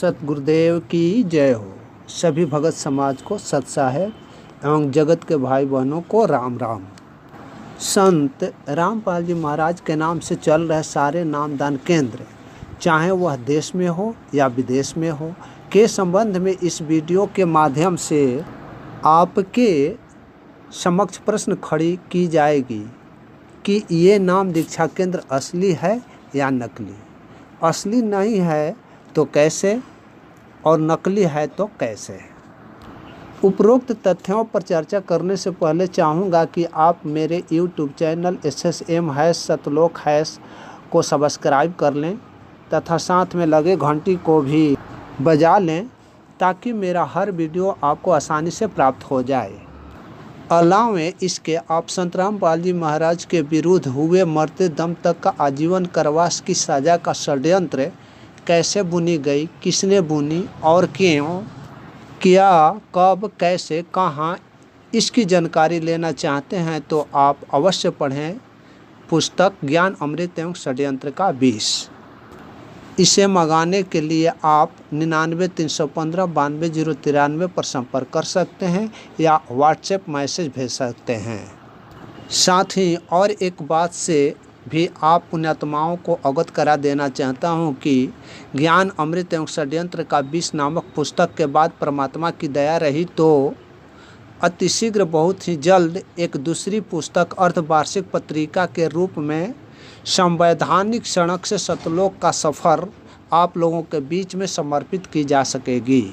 सतगुरुदेव की जय हो। सभी भगत समाज को सत साहेब एवं जगत के भाई बहनों को राम राम। संत रामपाल जी महाराज के नाम से चल रहे सारे नामदान केंद्र, चाहे वह देश में हो या विदेश में हो, के संबंध में इस वीडियो के माध्यम से आपके समक्ष प्रश्न खड़ी की जाएगी कि ये नाम दीक्षा केंद्र असली है या नकली। असली नहीं है तो कैसे, और नकली है तो कैसे। उपरोक्त तथ्यों पर चर्चा करने से पहले चाहूँगा कि आप मेरे YouTube चैनल SSM-सतलोक- को सब्सक्राइब कर लें तथा साथ में लगे घंटी को भी बजा लें ताकि मेरा हर वीडियो आपको आसानी से प्राप्त हो जाए। अलावे इसके आप संत रामपाल जी महाराज के विरुद्ध हुए मरते दम तक का आजीवन कारावास की सज़ा का षड्यंत्र कैसे बुनी गई, किसने बुनी और क्यों किया, कब, कैसे, कहाँ, इसकी जानकारी लेना चाहते हैं तो आप अवश्य पढ़ें पुस्तक ज्ञान अमृत एवं षड्यंत्र का विष। इसे मंगाने के लिए आप 99-315-92-093 पर संपर्क कर सकते हैं या व्हाट्सएप मैसेज भेज सकते हैं। साथ ही और एक बात से भी आप पुण्यात्माओं को अवगत करा देना चाहता हूं कि ज्ञान अमृत एवं षड्यंत्र का विष नामक पुस्तक के बाद परमात्मा की दया रही तो अतिशीघ्र बहुत ही जल्द एक दूसरी पुस्तक अर्धवार्षिक पत्रिका के रूप में संवैधानिक सड़क से सतलोक का सफ़र आप लोगों के बीच में समर्पित की जा सकेगी।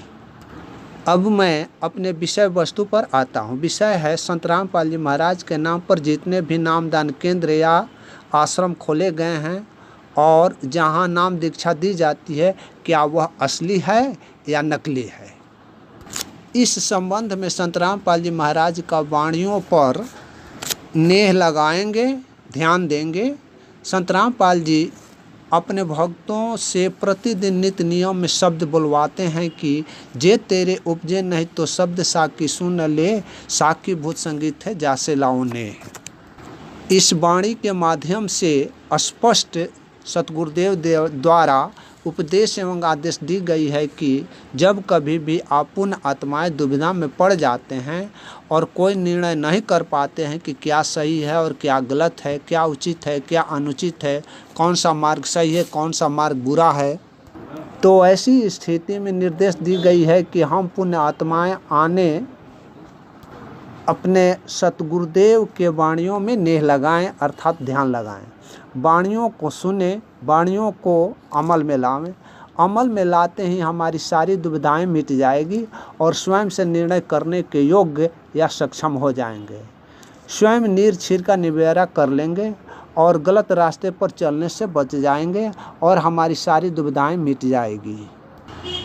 अब मैं अपने विषय वस्तु पर आता हूँ। विषय है संत रामपाल जी महाराज के नाम पर जितने भी नामदान केंद्र या आश्रम खोले गए हैं और जहाँ नाम दीक्षा दी जाती है, क्या वह असली है या नकली है। इस संबंध में संत रामपाल जी महाराज का वाणियों पर नेह लगाएंगे, ध्यान देंगे। संत रामपाल जी अपने भक्तों से प्रतिदिन नित्य नियम में शब्द बुलवाते हैं कि जे तेरे उपजे नहीं तो शब्द साकी सुन ले, साकी भूत संगीत है जासे लाओ ने। इस वाणी के माध्यम से स्पष्ट सतगुरुदेव द्वारा उपदेश एवं आदेश दी गई है कि जब कभी भी आप पुण्य आत्माएं दुविधा में पड़ जाते हैं और कोई निर्णय नहीं कर पाते हैं कि क्या सही है और क्या गलत है, क्या उचित है, क्या अनुचित है, कौन सा मार्ग सही है, कौन सा मार्ग बुरा है, तो ऐसी स्थिति में निर्देश दी गई है कि हम पुण्य आत्माएं आने अपने सतगुरुदेव के वाणियों में नेह लगाएं, अर्थात ध्यान लगाएं। वाणियों को सुने, वाणियों को अमल में लावें। अमल में लाते ही हमारी सारी दुविधाएं मिट जाएगी और स्वयं से निर्णय करने के योग्य या सक्षम हो जाएंगे। स्वयं नीर छीर का निबेरा कर लेंगे और गलत रास्ते पर चलने से बच जाएंगे और हमारी सारी दुविधाएं मिट जाएगी।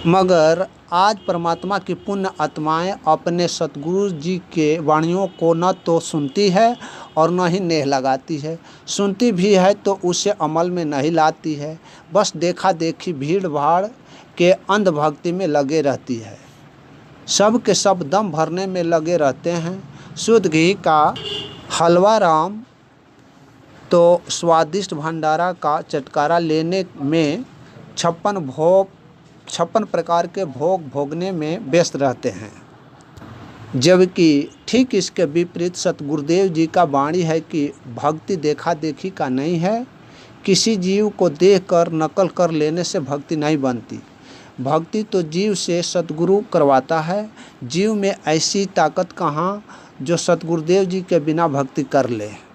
मगर आज परमात्मा की पुण्य आत्माएं अपने सतगुरु जी के वाणियों को न तो सुनती है और न ही नेह लगाती है। सुनती भी है तो उसे अमल में नहीं लाती है, बस देखा देखी भीड़ भाड़ के अंधभक्ति में लगे रहती है। सब के सब दम भरने में लगे रहते हैं। शुद्ध घी का हलवा राम तो स्वादिष्ट भंडारा का चटकारा लेने में 56 प्रकार के भोग भोगने में व्यस्त रहते हैं। जबकि ठीक इसके विपरीत सतगुरुदेव जी का वाणी है कि भक्ति देखा देखी का नहीं है। किसी जीव को देखकर नकल कर लेने से भक्ति नहीं बनती। भक्ति तो जीव से सतगुरु करवाता है। जीव में ऐसी ताकत कहाँ जो सतगुरुदेव जी के बिना भक्ति कर ले।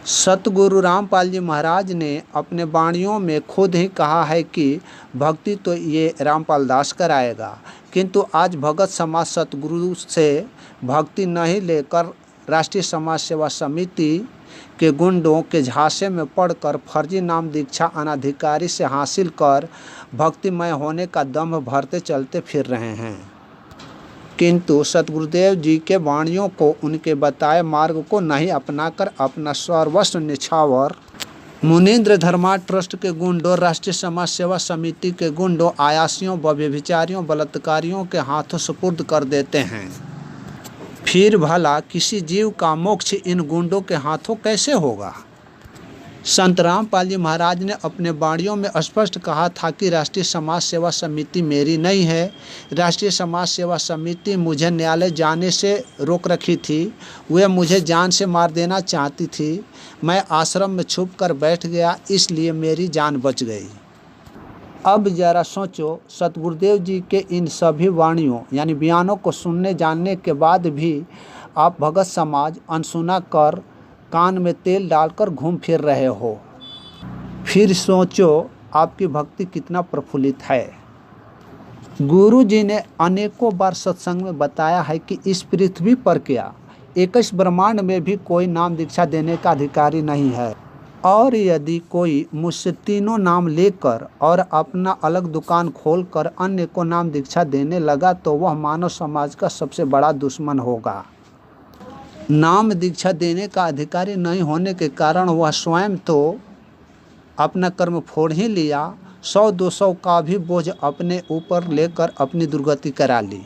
सतगुरु रामपाल जी महाराज ने अपने वाणियों में खुद ही कहा है कि भक्ति तो ये रामपाल दास कराएगा, किंतु आज भगत समाज सतगुरु से भक्ति नहीं लेकर राष्ट्रीय समाज सेवा समिति के गुंडों के झांसे में पड़कर फर्जी नाम दीक्षा अनाधिकारी से हासिल कर भक्तिमय होने का दम्भ भरते चलते फिर रहे हैं। किंतु सतगुरुदेव जी के वाणियों को, उनके बताए मार्ग को नहीं अपनाकर अपना सर्वस्व निछावर मुनीन्द्र धर्मा ट्रस्ट के गुंडों, राष्ट्रीय समाज सेवा समिति के गुंडों, आयासियों, व्यभिचारियों, बलात्कारियों के हाथों सुपुर्द कर देते हैं। फिर भला किसी जीव का मोक्ष इन गुंडों के हाथों कैसे होगा। संत रामपाल जी महाराज ने अपने वाणियों में स्पष्ट कहा था कि राष्ट्रीय समाज सेवा समिति मेरी नहीं है। राष्ट्रीय समाज सेवा समिति मुझे न्यायालय जाने से रोक रखी थी। वे मुझे जान से मार देना चाहती थी। मैं आश्रम में छुप कर बैठ गया, इसलिए मेरी जान बच गई। अब जरा सोचो, सतगुरुदेव जी के इन सभी वाणियों यानी बयानों को सुनने जानने के बाद भी आप भगत समाज अनसुना कर कान में तेल डालकर घूम फिर रहे हो। फिर सोचो आपकी भक्ति कितना प्रफुल्लित है। गुरु जी ने अनेकों बार सत्संग में बताया है कि इस पृथ्वी पर क्या 21 ब्रह्मांड में भी कोई नाम दीक्षा देने का अधिकारी नहीं है, और यदि कोई मुझसे तीनों नाम लेकर और अपना अलग दुकान खोलकर अन्य को नाम दीक्षा देने लगा तो वह मानव समाज का सबसे बड़ा दुश्मन होगा। नाम दीक्षा देने का अधिकारी नहीं होने के कारण वह स्वयं तो अपना कर्म फोड़ ही लिया, 100-200 का भी बोझ अपने ऊपर लेकर अपनी दुर्गति करा ली।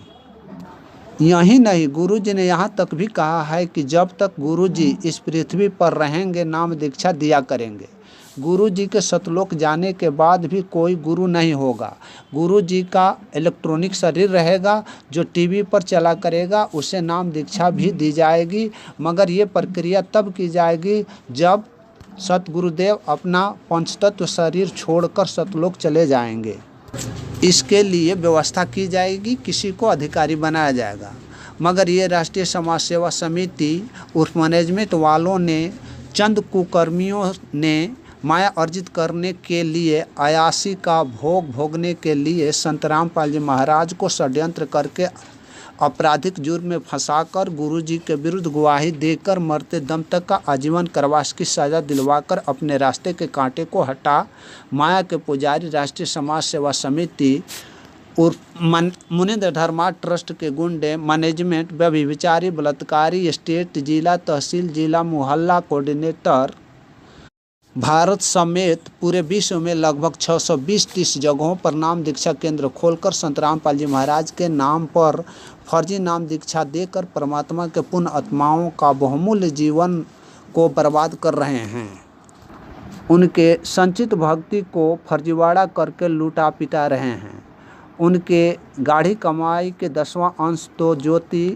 यही नहीं, गुरु जी ने यहाँ तक भी कहा है कि जब तक गुरु जी इस पृथ्वी पर रहेंगे नाम दीक्षा दिया करेंगे। गुरु जी के सतलोक जाने के बाद भी कोई गुरु नहीं होगा। गुरु जी का इलेक्ट्रॉनिक शरीर रहेगा जो टीवी पर चला करेगा, उसे नाम दीक्षा भी दी जाएगी, मगर ये प्रक्रिया तब की जाएगी जब सतगुरुदेव अपना पंचतत्व शरीर छोड़कर सतलोक चले जाएंगे। इसके लिए व्यवस्था की जाएगी, किसी को अधिकारी बनाया जाएगा। मगर ये राष्ट्रीय समाज सेवा समिति उर्फ मैनेजमेंट वालों ने, चंद कुकर्मियों ने माया अर्जित करने के लिए, अयासी का भोग भोगने के लिए संत रामपाल जी महाराज को षड्यंत्र करके आपराधिक जुर्म में फंसाकर गुरु जी के विरुद्ध गवाही देकर मरते दम तक का आजीवन कारावास की सज़ा दिलवाकर अपने रास्ते के कांटे को हटा माया के पुजारी राष्ट्रीय समाज सेवा समिति और मुनीन्द्र धर्मा ट्रस्ट के गुंडे, मैनेजमेंट, व्यभिचारी, बलात्कारी, स्टेट, जिला, तहसील, जिला, मोहल्ला कोऑर्डिनेटर भारत समेत पूरे विश्व में लगभग 620-30 जगहों पर नाम दीक्षा केंद्र खोलकर संत रामपाल जी महाराज के नाम पर फर्जी नाम दीक्षा देकर परमात्मा के पुण्य आत्माओं का बहुमूल्य जीवन को बर्बाद कर रहे हैं। उनके संचित भक्ति को फर्जीवाड़ा करके लूटा पिटा रहे हैं। उनके गाढ़ी कमाई के 10वां अंश तो ज्योति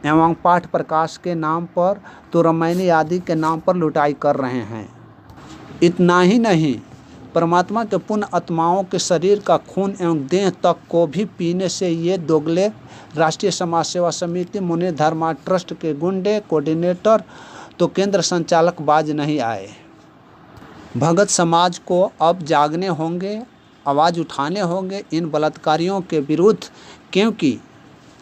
एवं पाठ प्रकाश के नाम पर तो रामायणी आदि के नाम पर लुटाई कर रहे हैं। इतना ही नहीं, परमात्मा के पुण्य आत्माओं के शरीर का खून एवं देह तक को भी पीने से ये दोगले राष्ट्रीय समाज सेवा समिति मुनीन्द्र धर्मा ट्रस्ट के गुंडे कोऑर्डिनेटर तो केंद्र संचालक बाज नहीं आए। भगत समाज को अब जागने होंगे, आवाज़ उठाने होंगे इन बलात्कारियों के विरुद्ध, क्योंकि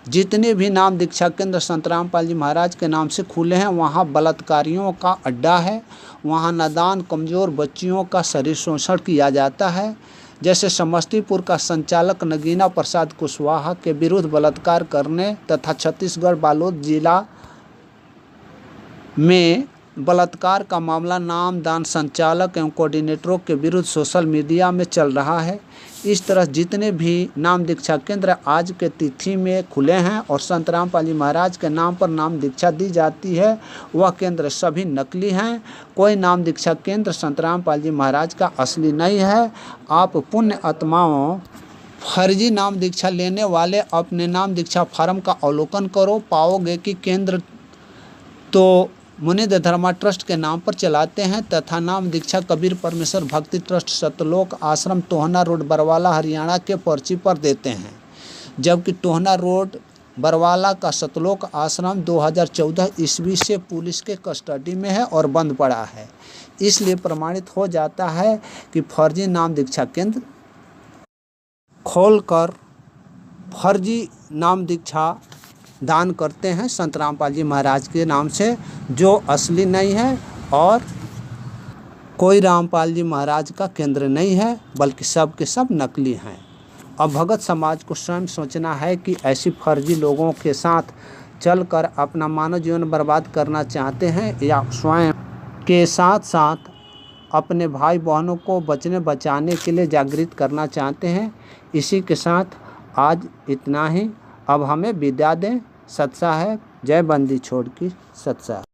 जितने भी नाम दीक्षा केंद्र संत रामपाल जी महाराज के नाम से खुले हैं वहाँ बलात्कारियों का अड्डा है। वहाँ नादान कमज़ोर बच्चियों का शरीर शोषण किया जाता है। जैसे समस्तीपुर का संचालक नगीना प्रसाद कुशवाहा के विरुद्ध बलात्कार करने तथा छत्तीसगढ़ बालोद जिला में बलात्कार का मामला नामदान संचालक एवं कोऑर्डिनेटरों के विरुद्ध सोशल मीडिया में चल रहा है। इस तरह जितने भी नाम दीक्षा केंद्र आज के तिथि में खुले हैं और संत रामपाल जी महाराज के नाम पर नाम दीक्षा दी जाती है, वह केंद्र सभी नकली हैं। कोई नाम दीक्षा केंद्र संत रामपाल जी महाराज का असली नहीं है। आप पुण्य आत्माओं, फर्जी नाम दीक्षा लेने वाले अपने नाम दीक्षा फार्म का अवलोकन करो, पाओगे कि केंद्र तो मुनीन्द्र धर्मा ट्रस्ट के नाम पर चलाते हैं तथा नाम दीक्षा कबीर परमेश्वर भक्ति ट्रस्ट सतलोक आश्रम टोहना रोड बरवाला हरियाणा के पर्ची पर देते हैं, जबकि टोहना रोड बरवाला का सतलोक आश्रम 2014 ईस्वी से पुलिस के कस्टडी में है और बंद पड़ा है। इसलिए प्रमाणित हो जाता है कि फर्जी नाम दीक्षा केंद्र खोलकर फर्जी नाम दीक्षा दान करते हैं संत रामपाल जी महाराज के नाम से, जो असली नहीं है और कोई रामपाल जी महाराज का केंद्र नहीं है, बल्कि सब के सब नकली हैं। अब भगत समाज को स्वयं सोचना है कि ऐसी फर्जी लोगों के साथ चलकर अपना मानव जीवन बर्बाद करना चाहते हैं या स्वयं के साथ साथ अपने भाई बहनों को बचाने के लिए जागृत करना चाहते हैं। इसी के साथ आज इतना ही। अब हमें विदा दें। सत साहेब, जय बंदी छोड़ की सत साहेब।